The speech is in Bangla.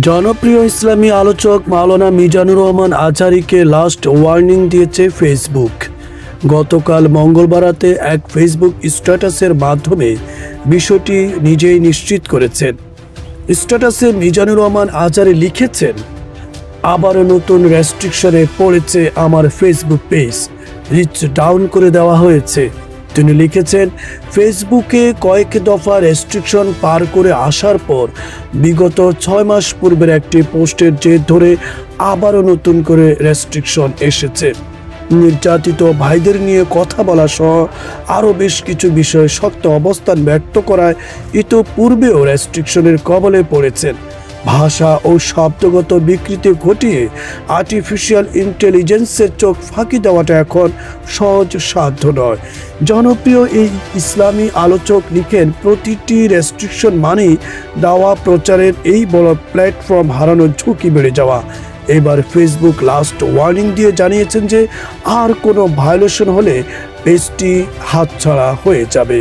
জনপ্রিয় ইসলামী আলোচক মাওলানা মিজানুর রহমান আচারীকে লাস্ট ওয়ার্নিং দিয়েছে ফেসবুক। গতকাল মঙ্গলবার রাতে এক ফেসবুক স্ট্যাটাসের মাধ্যমে বিষয়টি নিজেই নিশ্চিত করেছেন। স্ট্যাটাসে মিজানুর রহমান আচারী লিখেছেন, আবারও নতুন রেস্ট্রিকশনে পড়েছে আমার ফেসবুক পেজ, রিচ ডাউন করে দেওয়া হয়েছে। তিনি লিখেছেন, ফেসবুকে কয়েক দফা রেস্ট্রিকশন পার করে আসার পর বিগত 6 মাস পূর্বের একটি পোস্টের জের ধরে আবারও নতুন করে রেস্ট্রিকশন এসেছে। নির্যাতিত ভাইদের নিয়ে কথা বলা সহ আরও বেশ কিছু বিষয়ে শক্ত অবস্থান ব্যক্ত করায় ইতোপূর্বেও রেস্ট্রিকশনের কবলে পড়েছেন। ভাষা ও শব্দগত বিকৃতি ঘটিয়ে আর্টিফিশিয়াল ইন্টেলিজেন্সের চোখ ফাঁকি দেওয়াটা এখন সহজ সাধ্য নয়। জনপ্রিয় এই ইসলামী আলোচক লিখেন, প্রতিটি রেস্ট্রিকশন মানেই দাওয়া প্রচারের এই বড় প্ল্যাটফর্ম হারানোর ঝুঁকি বেড়ে যাওয়া। এবার ফেসবুক লাস্ট ওয়ার্নিং দিয়ে জানিয়েছেন যে আর কোনো ভায়োলেশন হলে পেজটি হাতছাড়া হয়ে যাবে।